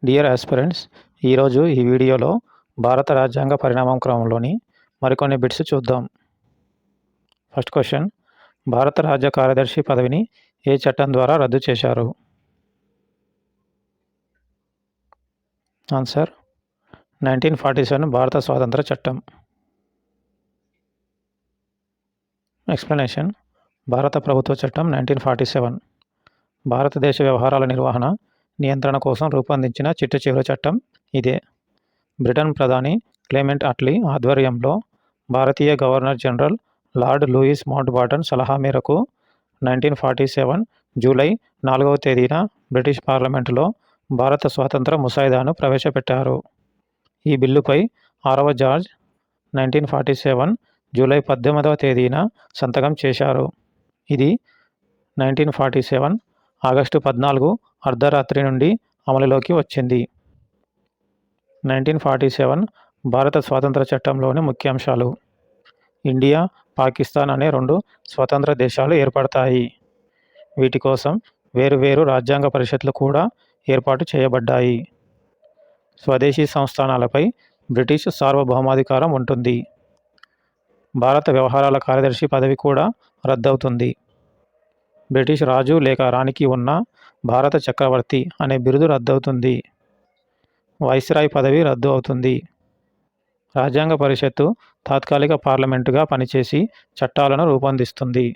Dear aspirants, ఈరోజు ఈ వీడియోలో భారత రాజ్యాంగ పరిణామం క్రమంలోని మరికొన్ని బిట్స్ చూద్దాం. ఫస్ట్ క్వశ్చన్, భారత రాజ్య కార్యదర్శి పదవిని ఏ చట్టం ద్వారా రద్దు చేశారు? ఆన్సర్ 1947 భారత స్వాతంత్ర చట్టం. ఎక్స్ప్లెనేషన్. భారత ప్రభుత్వ చట్టం 1947 భారతదేశ వ్యవహారాల నిర్వహణ, నియంత్రణ కోసం రూపొందించిన చిట్టచివరి చట్టం ఇదే. బ్రిటన్ ప్రధాని క్లెమెంట్ అట్లీ ఆధ్వర్యంలో భారతీయ governor general Lord Louis Mountbatten సలహా మేరకు 1947 జూలై 4వ తేదీన బ్రిటిష్ పార్లమెంటులో భారత స్వాతంత్ర ముసాయిదాను ప్రవేశపెట్టారు. ఈ బిల్లుపై 6వ జార్జ్ 1947 జూలై 18వ తేదీన సంతకం చేశారు. ఇది 1947 ఆగస్టు 14 అర్ధరాత్రి నుండి అమలులోకి వచ్చింది. 1947 భారత స్వాతంత్ర చట్టంలోని ముఖ్యాంశాలు: ఇండియా, పాకిస్తాన్ అనే రెండు స్వతంత్ర దేశాలు ఏర్పడతాయి. వీటి కోసం వేరువేరు రాజ్యాంగ పరిషత్లు కూడా ఏర్పాటు చేయబడ్డాయి. స్వదేశీ సంస్థానాలపై బ్రిటిష్ సార్వభౌమాధికారం ఉంటుంది. భారత వ్యవహారాల కార్యదర్శి పదవి కూడా రద్దవుతుంది. బ్రిటిష్ రాజు లేక రాణికి ఉన్న భారత చక్రవర్తి అనే బిరుదు రద్దవుతుంది. వైస్రాయ్ పదవి రద్దు అవుతుంది. రాజ్యాంగ పరిషత్తు తాత్కాలిక పార్లమెంటుగా పనిచేసి చట్టాలను రూపొందిస్తుంది.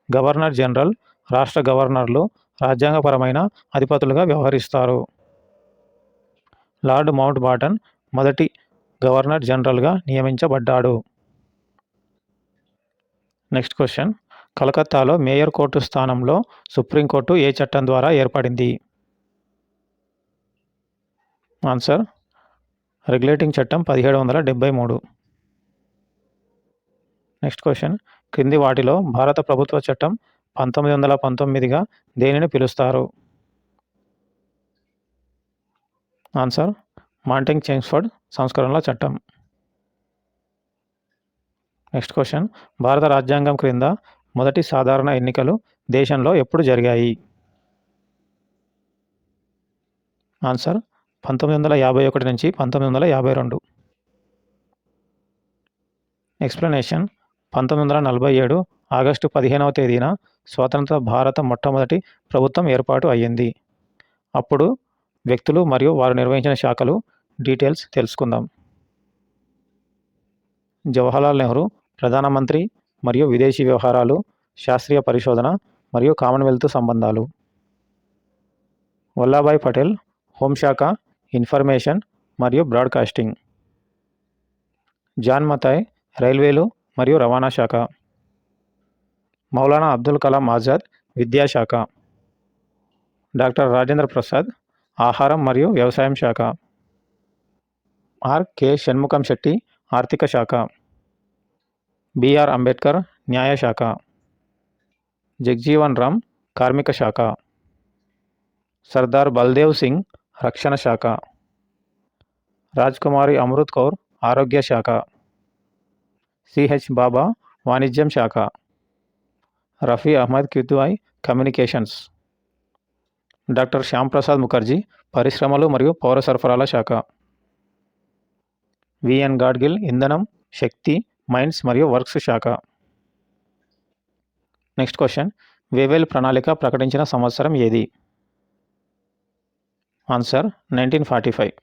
గవర్నర్ జనరల్, రాష్ట్ర గవర్నర్లు రాజ్యాంగపరమైన అధిపతులుగా వ్యవహరిస్తారు. లార్డ్ మౌంట్ బాటన్ మొదటి గవర్నర్ జనరల్గా నియమించబడ్డాడు. నెక్స్ట్ క్వశ్చన్, కలకత్తాలో మేయర్ కోర్టు స్థానంలో సుప్రీంకోర్టు ఏ చట్టం ద్వారా ఏర్పడింది? ఆన్సర్ రెగ్యులేటింగ్ చట్టం 1773. నెక్స్ట్ క్వశ్చన్, క్రింది వాటిలో భారత ప్రభుత్వ చట్టం 1919గా దేనిని పిలుస్తారు? ఆన్సర్ మాంటెంగ్ చెమ్స్ఫర్డ్ సంస్కరణల చట్టం. నెక్స్ట్ క్వశ్చన్, భారత రాజ్యాంగం క్రింద మొదటి సాధారణ ఎన్నికలు దేశంలో ఎప్పుడు జరిగాయి? ఆన్సర్ 1951 నుంచి 1952. ఎక్స్ప్లెనేషన్. 1947 ఆగస్టు 15వ తేదీన స్వతంత్ర భారత మొట్టమొదటి ప్రభుత్వం ఏర్పాటు అయ్యింది. అప్పుడు వ్యక్తులు మరియు వారు నిర్వహించిన శాఖలు డీటెయిల్స్ తెలుసుకుందాం. జవహర్లాల్ నెహ్రూ ప్రధానమంత్రి మరియు విదేశీ వ్యవహారాలు, శాస్త్రీయ పరిశోధన మరియు కామన్వెల్త్ సంబంధాలు. వల్లభాయ్ పటేల్ హోంశాఖ, ఇన్ఫర్మేషన్ మరియు బ్రాడ్కాస్టింగ్. జాన్ మతాయ్ రైల్వేలు మరియు రవాణా శాఖ. మౌలానా అబ్దుల్ కలాం ఆజాద్ విద్యాశాఖ. డాక్టర్ రాజేంద్ర ప్రసాద్ ఆహారం మరియు వ్యవసాయం శాఖ. ఆర్.కె. షణ్ముఖం శెట్టి ఆర్థిక శాఖ. బిఆర్ అంబేద్కర్ న్యాయశాఖ. జగ్జీవన్ రామ్ కార్మిక శాఖ. సర్దార్ బల్దేవ్ సింగ్ రక్షణ శాఖ. రాజ్కుమారి అమృత్ కౌర్ ఆరోగ్య శాఖ. సిహెచ్ బాబా వాణిజ్యం శాఖ. రఫీ అహ్మద్ కిద్వాయ్ కమ్యూనికేషన్స్. డాక్టర్ శ్యామ్ ప్రసాద్ ముఖర్జీ పరిశ్రమలు మరియు పౌర సరఫరాల శాఖ. విఎన్ గాడ్గిల్ ఇంధనం, శక్తి, మైన్స్ మరియు వర్క్స్ శాఖ. నెక్స్ట్ క్వశ్చన్, వేవెల్ ప్రణాళిక ప్రకటించిన సంవత్సరం ఏది? ఆన్సర్ 1945.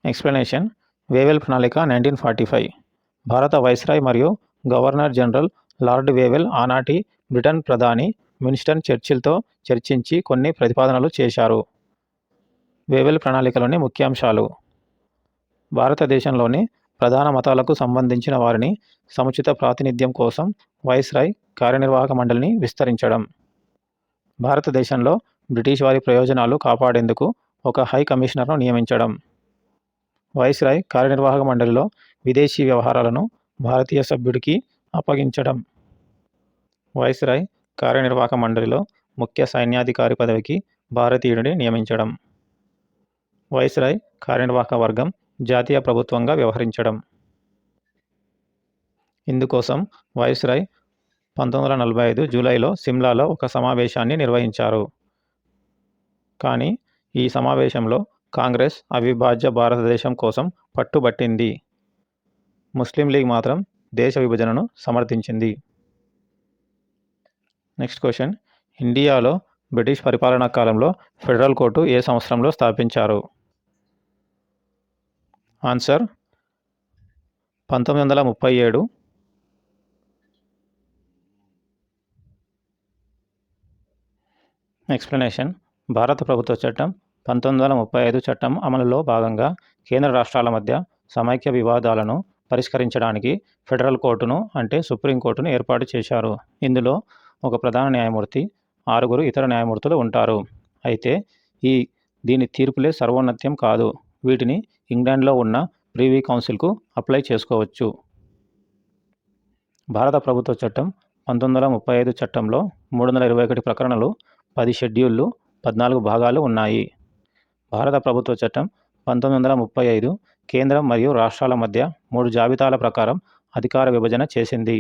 ఎక్స్ప్లెనేషన్. వేవెల్ ప్రణాళిక 1945 భారత వైస్రాయ్ మరియు గవర్నర్ జనరల్ లార్డ్ వేవెల్ ఆనాటి బ్రిటన్ ప్రధాని విన్స్టన్ చర్చిల్తో చర్చించి కొన్ని ప్రతిపాదనలు చేశారు. వేవెల్ ప్రణాళికలోని ముఖ్యాంశాలు: భారతదేశంలోని ప్రధాన మతాలకు సంబంధించిన వారిని సముచిత ప్రాతినిధ్యం కోసం వైస్రాయ్ కార్యనిర్వాహక మండలిని విస్తరించడం, భారతదేశంలో బ్రిటిష్ వారి ప్రయోజనాలు కాపాడేందుకు ఒక హై కమిషనర్ను నియమించడం, వైస్రాయ్ కార్యనిర్వాహక మండలిలో విదేశీ వ్యవహారాలను భారతీయ సభ్యుడికి అప్పగించడం, వైస్రాయ్ కార్యనిర్వాహక మండలిలో ముఖ్య సైన్యాధికారి పదవికి భారతీయుడిని నియమించడం, వైస్రాయ్ కార్యనిర్వాహక వర్గం జాతీయ ప్రభుత్వంగా వ్యవహరించడం. ఇందుకోసం వైస్రాయ్ 1945 జూలైలో సిమ్లాలో ఒక సమావేశాన్ని నిర్వహించారు. కానీ ఈ సమావేశంలో కాంగ్రెస్ అవిభాజ్య భారతదేశం కోసం పట్టుబట్టింది. ముస్లిం లీగ్ మాత్రం దేశ విభజనను సమర్థించింది. నెక్స్ట్ క్వశ్చన్, ఇండియాలో బ్రిటిష్ పరిపాలనా కాలంలో ఫెడరల్ కోర్టు ఏ సంవత్సరంలో స్థాపించారు? ఆన్సర్ 1937. ఎక్స్ప్లెనేషన్. భారత ప్రభుత్వ చట్టం 1935 చట్టం అమలులో భాగంగా కేంద్ర రాష్ట్రాల మధ్య సమైక్య వివాదాలను పరిష్కరించడానికి ఫెడరల్ కోర్టును అంటే సుప్రీంకోర్టును ఏర్పాటు చేశారు. ఇందులో ఒక ప్రధాన న్యాయమూర్తి, 6 ఇతర న్యాయమూర్తులు ఉంటారు. అయితే దీని తీర్పులే సర్వోన్నత్యం కాదు. వీటిని ఇంగ్లాండ్లో ఉన్న ప్రివీ కౌన్సిల్కు అప్లై చేసుకోవచ్చు. భారత ప్రభుత్వ చట్టం 1935 చట్టంలో 321 ప్రకరణలు, 10 షెడ్యూళ్లు, 14 భాగాలు ఉన్నాయి. భారత ప్రభుత్వ చట్టం 1935 కేంద్రం మరియు రాష్ట్రాల మధ్య 3 జాబితాల ప్రకారం అధికార విభజన చేసింది.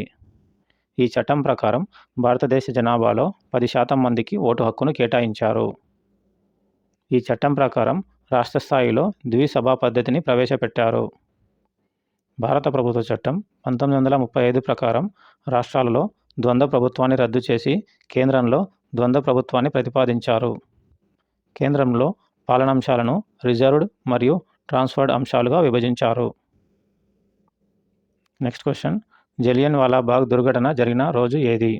ఈ చట్టం ప్రకారం భారతదేశ జనాభాలో 10% మందికి ఓటు హక్కును కేటాయించారు. ఈ చట్టం ప్రకారం రాష్ట్ర స్థాయిలో ద్విసభా పద్ధతిని ప్రవేశపెట్టారు. భారత ప్రభుత్వ చట్టం 1935 ప్రకారం రాష్ట్రాలలో ద్వంద్వ ప్రభుత్వాన్ని రద్దు చేసి కేంద్రంలో ద్వంద్వ ప్రభుత్వాన్ని ప్రతిపాదించారు. కేంద్రంలో పాలనాంశాలను రిజర్వ్డ్ మరియు ట్రాన్స్ఫర్డ్ అంశాలుగా విభజించారు. నెక్స్ట్ క్వశ్చన్, జలియన్ వాలాబాగ్ దుర్ఘటన జరిగిన రోజు ఏది?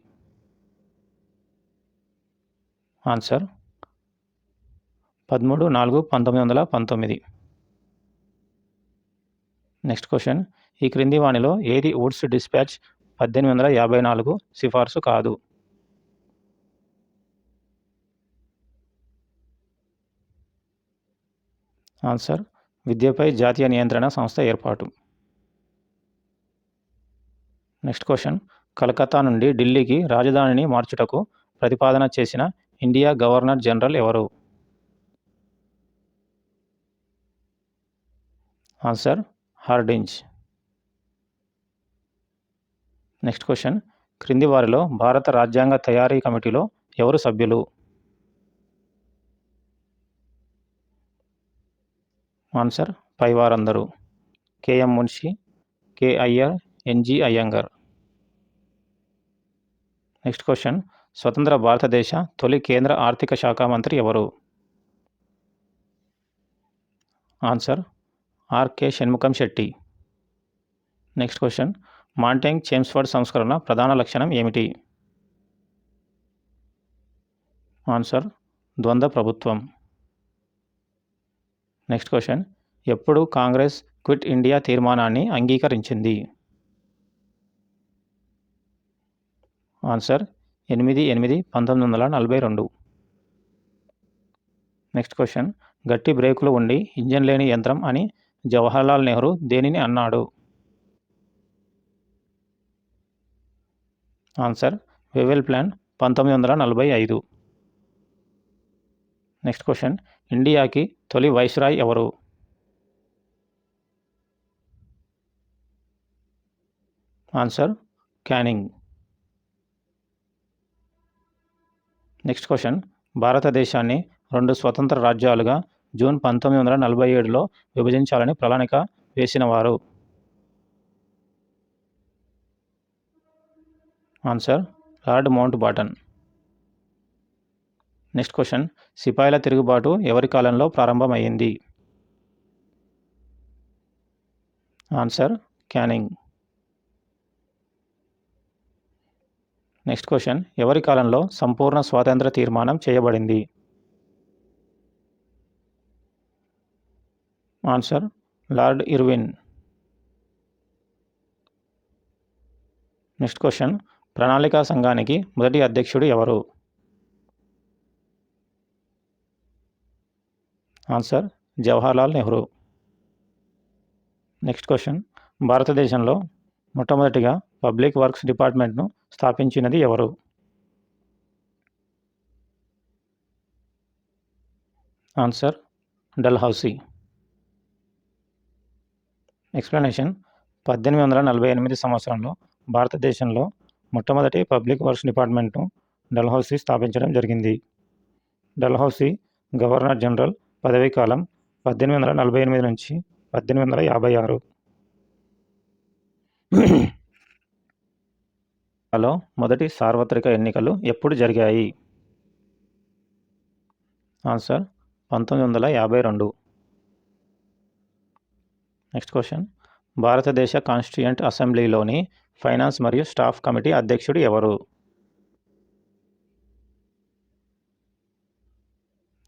ఆన్సర్ 13/4/1919. నెక్స్ట్ క్వశ్చన్, ఈ క్రింది వానిలో ఏది వుడ్స్ డిస్పాచ్ 1854 సిఫార్సు కాదు? ఆన్సర్ విద్యపై జాతీయ నియంత్రణ సంస్థ ఏర్పాటు. నెక్స్ట్ క్వశ్చన్, కలకత్తా నుండి ఢిల్లీకి రాజధానిని మార్చుటకు ప్రతిపాదన చేసిన ఇండియా గవర్నర్ జనరల్ ఎవరు? Answer Hardinge. నెక్స్ట్ క్వశ్చన్, క్రింది వారిలో భారత రాజ్యాంగ తయారీ కమిటీలో ఎవరు సభ్యులు? ఆన్సర్ పైవారందరూ. KM Munshi, K Iyer, NG Iyengar. Next question, స్వతంత్ర భారతదేశ తొలి కేంద్ర ఆర్థిక శాఖ మంత్రి ఎవరు? Answer RK Shanmukham Shetty. Next question, Montagu Chelmsford సంస్కరణ ప్రధాన లక్షణం ఏమిటి? ఆన్సర్ ద్వంద్వ ప్రభుత్వం. నెక్స్ట్ క్వశ్చన్, ఎప్పుడు కాంగ్రెస్ క్విట్ ఇండియా తీర్మానాన్ని అంగీకరించింది? ఆన్సర్ 8/8/1942. నెక్స్ట్ క్వశ్చన్, గట్టి బ్రేకులు ఉండి ఇంజన్ లేని యంత్రం అని జవహర్లాల్ నెహ్రూ దేనిని అన్నాడు? Answer వెవెల్ plan 1945. నెక్స్ట్ క్వశ్చన్, ఇండియాకి తొలి వైస్రాయ్ ఎవరు? Answer canning. నెక్స్ట్ క్వశ్చన్, భారతదేశాన్ని 2 స్వతంత్ర రాజ్యాలుగా జూన్ 1947లో విభజించాలని ప్రణాళిక వేసినవారు? Answer Lord Mountbatten. Next question, సిపాయిల తిరుగుబాటు ఎవరి కాలంలో ప్రారంభమైంది? Answer canning. నెక్స్ట్ క్వశ్చన్, ఎవరి కాలంలో సంపూర్ణ స్వాతంత్ర తీర్మానం చేయబడింది? Answer Lord Irwin. Next question, ప్రణాళికా సంఘానికి మొదటి అధ్యక్షుడు ఎవరు? Answer Jawaharlal Nehru. Next question, భారతదేశంలో మొట్టమొదటిగా పబ్లిక్ వర్క్స్ డిపార్ట్మెంట్ను స్థాపించినది ఎవరు? ఆన్సర్ డల్హౌసీ. ఎక్స్ప్లెనేషన్. 1848 సంవత్సరంలో భారతదేశంలో మొట్టమొదటి పబ్లిక్ వర్క్స్ డిపార్ట్మెంట్ను డల్హౌసీ స్థాపించడం జరిగింది. డల్హౌసీ గవర్నర్ జనరల్ పదవీ కాలం 1848 నుంచి 1856. లో మొదటి సార్వత్రిక ఎన్నికలు ఎప్పుడు జరిగాయి? ఆన్సర్ 1952. Next question. భారతదేశ కాన్స్టిట్యూయెంట్ అసెంబ్లీలోని ఫైనాన్స్ మరియు స్టాఫ్ కమిటీ అధ్యక్షుడు ఎవరు?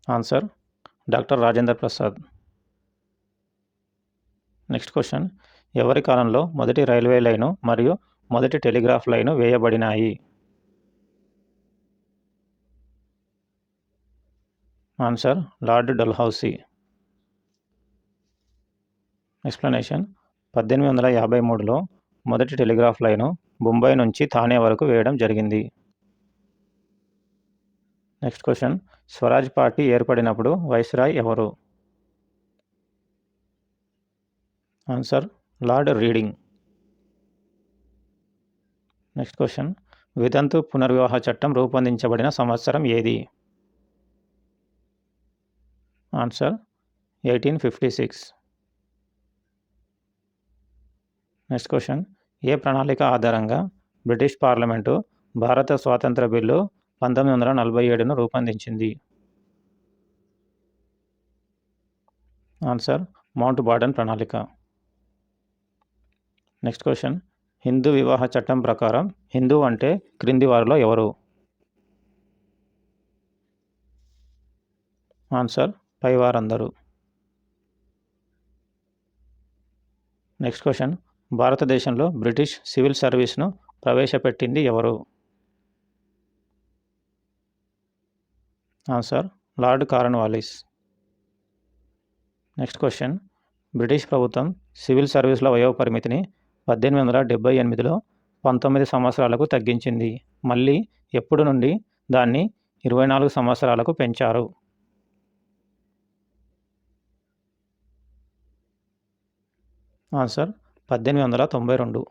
Answer doctor Rajendra Prasad. Next question. ఎవరి కాలంలో మొదటి రైల్వే లైను మరియు మొదటి టెలిగ్రాఫ్ లైను వేయబడినాయి? Answer Lord Dalhousie. ఎక్స్ప్లెనేషన్. 1853లో మొదటి టెలిగ్రాఫ్ లైను బొంబాయి నుంచి థానే వరకు వేయడం జరిగింది. Next question. స్వరాజ్ పార్టీ ఏర్పడినప్పుడు వైస్రాయ్ ఎవరు? Answer Lord Reading. Next question. వితంతు పునర్వివాహ చట్టం రూపొందించబడిన సంవత్సరం ఏది? ఆన్సర్ 1856. Next question. ఏ ప్రణాళిక ఆధారంగా బ్రిటిష్ పార్లమెంటు భారత స్వాతంత్ర బిల్లు 1947ను రూపొందించింది? ఆన్సర్ మౌంట్ బాటన్ ప్రణాళిక. Next question. హిందూ వివాహ చట్టం ప్రకారం హిందూ అంటే క్రింది వారిలో ఎవరు? ఆన్సర్ పైవారందరూ. Next question. భారతదేశంలో బ్రిటిష్ సివిల్ సర్వీస్ను ప్రవేశపెట్టింది ఎవరు? Answer Lord Cornwallis. Next question. British ప్రభుత్వం సివిల్ సర్వీసుల వయోపరిమితిని 1878లో 19 సంవత్సరాలకు తగ్గించింది. మళ్ళీ ఎప్పుడు నుండి దాన్ని 24 సంవత్సరాలకు పెంచారు? ఆన్సర్ 1892.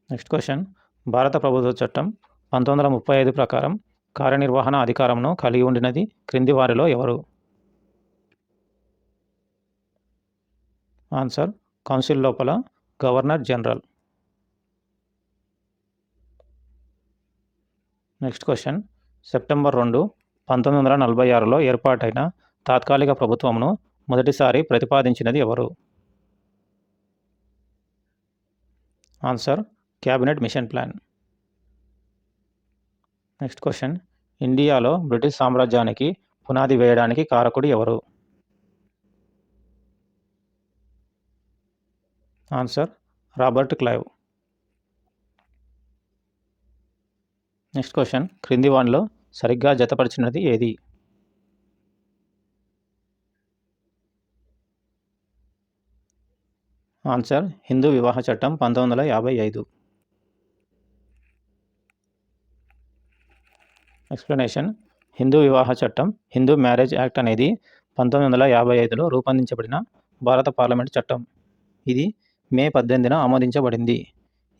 Next question. భారత ప్రభుత్వ చట్టం 1935 ప్రకారం కార్యనిర్వహణ అధికారంను కలిగి ఉండినది క్రింది వారిలో ఎవరు? ఆన్సర్ కౌన్సిల్ లోపల governor general. Next question. September 2, 1946లో ఏర్పాటైన తాత్కాలిక ప్రభుత్వంను మొదటిసారి ప్రతిపాదించినది ఎవరు? Answer cabinet mission plan. Next question. ఇండియాలో బ్రిటిష్ సామ్రాజ్యానికి పునాది వేయడానికి కారకుడు ఎవరు? Answer Robert Clive. Next question. క్రింది వానిలో సరిగ్గా జతపరిచినది ఏది? ఆన్సర్ హిందూ వివాహ చట్టం 1955. ఎక్స్ప్లెనేషన్. హిందూ వివాహ చట్టం హిందూ మ్యారేజ్ యాక్ట్ అనేది 1955లో రూపొందించబడిన భారత పార్లమెంటు చట్టం. ఇది మే 18న ఆమోదించబడింది.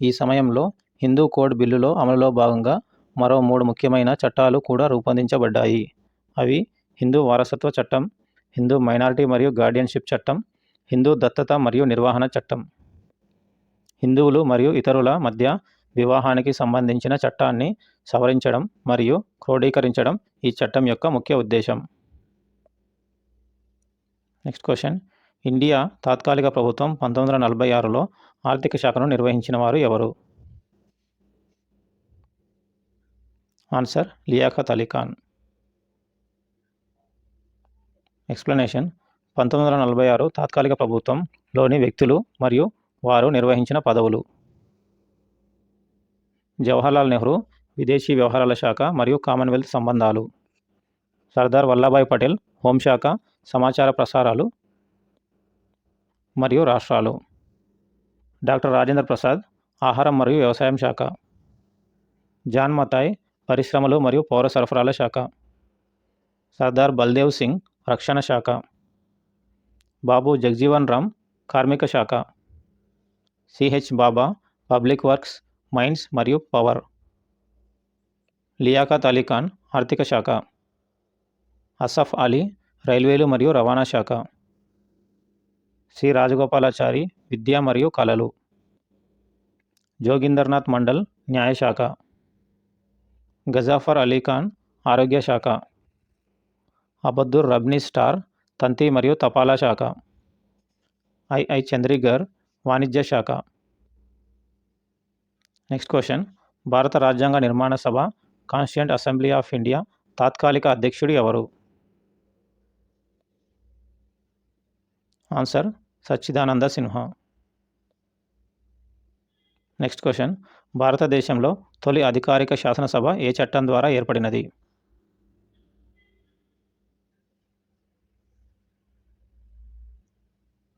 ఈ సమయంలో హిందూ కోడ్ బిల్లులో అమలులో భాగంగా మరో 3 ముఖ్యమైన చట్టాలు కూడా రూపొందించబడ్డాయి. అవి హిందూ వారసత్వ చట్టం, హిందూ మైనారిటీ మరియు గార్డియన్షిప్ చట్టం, హిందూ దత్తత మరియు నిర్వహణ చట్టం. హిందువులు మరియు ఇతరుల మధ్య వివాహానికి సంబంధించిన చట్టాన్ని సవరించడం మరియు క్రోడీకరించడం ఈ చట్టం యొక్క ముఖ్య ఉద్దేశం. Next question. ఇండియా తాత్కాలిక ప్రభుత్వం 1946లో ఆర్థిక శాఖను నిర్వహించిన వారు ఎవరు? ఆన్సర్ లియాఖత్ అలీ ఖాన్. ఎక్స్ప్లెనేషన్. 1946 తాత్కాలిక ప్రభుత్వంలోని వ్యక్తులు మరియు వారు నిర్వహించిన పదవులు: జవహర్లాల్ నెహ్రూ విదేశీ వ్యవహారాల శాఖ మరియు కామన్వెల్త్ సంబంధాలు, సర్దార్ వల్లభాయ్ పటేల్ హోంశాఖ, సమాచార ప్రసారాలు మరియు రాష్ట్రాలు, డాక్టర్ రాజేంద్ర ప్రసాద్ ఆహారం మరియు వ్యవసాయం శాఖ, జాన్ మతాయ్ పరిశ్రమలు మరియు పౌర సరఫరాల శాఖ, సర్దార్ బల్దేవ్ సింగ్ రక్షణ శాఖ, బాబు జగ్జీవన్ రామ్ కార్మిక శాఖ, సిహెచ్ బాబా పబ్లిక్ వర్క్స్, మైన్స్ మరియు పవర్, లియాఖత్ అలీ ఖాన్ ఆర్థిక శాఖ. అసఫ్ అలీ, రైల్వేలు మరియు రవాణా శాఖ. సి రాజగోపాలాచారి, విద్య మరియు కళలు. జోగిందర్నాథ్ మండల్, న్యాయశాఖ. గజాఫర్ అలీ ఖాన్, ఆరోగ్య శాఖ. అబద్దుర్ రబ్నీ స్టార్, తంతి మరియు తపాలా శాఖ. ఐ చంద్రీగర్, వాణిజ్య శాఖ. నెక్స్ట్ క్వశ్చన్, భారత రాజ్యాంగ నిర్మాణ సభ కాన్స్టిట్యూయెంట్ అసెంబ్లీ ఆఫ్ ఇండియా తాత్కాలిక అధ్యక్షుడు ఎవరు? Answer Sachchidananda Sinha. Next question, భారతదేశంలో తొలి అధికారిక శాసనసభ ఏ చట్టం ద్వారా ఏర్పడినది?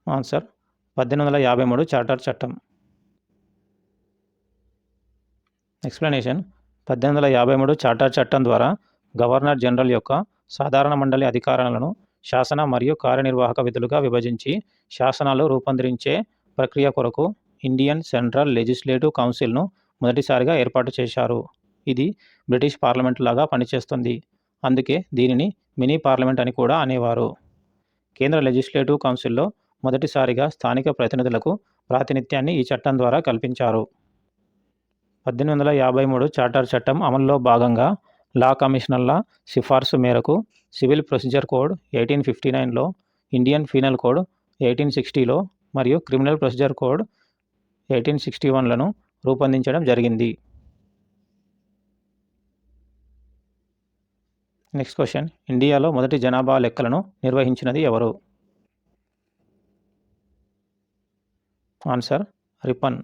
ఆన్సర్ 1853 చార్టర్ చట్టం. ఎక్స్ప్లెనేషన్, 1853 చార్టర్ చట్టం ద్వారా గవర్నర్ జనరల్ యొక్క సాధారణ మండలి అధికారాలను శాసన మరియు కార్యనిర్వాహక విధులుగా విభజించి శాసనాలు రూపొందించే ప్రక్రియ కొరకు ఇండియన్ సెంట్రల్ లెజిస్లేటివ్ కౌన్సిల్ను మొదటిసారిగా ఏర్పాటు చేశారు. ఇది బ్రిటిష్ పార్లమెంట్ లాగా పనిచేస్తుంది, అందుకే దీనిని మినీ పార్లమెంట్ అని కూడా అనేవారు. కేంద్ర లెజిస్లేటివ్ కౌన్సిల్లో మొదటిసారిగా స్థానిక ప్రతినిధులకు ప్రాతినిధ్యాన్ని ఈ చట్టం ద్వారా కల్పించారు. 1853 చార్టర్ చట్టం అమలులో భాగంగా లా కమిషనర్ల సిఫార్సు మేరకు సివిల్ ప్రొసీజర్ కోడ్ 1859లో, ఇండియన్ పీనల్ కోడ్ 1860లో మరియు క్రిమినల్ ప్రొసీజర్ కోడ్ 1861లను రూపొందించడం జరిగింది. నెక్స్ట్ క్వశ్చన్, ఇండియాలో మొదటి జనాభా లెక్కలను నిర్వహించినది ఎవరు? ఆన్సర్ రిపన్.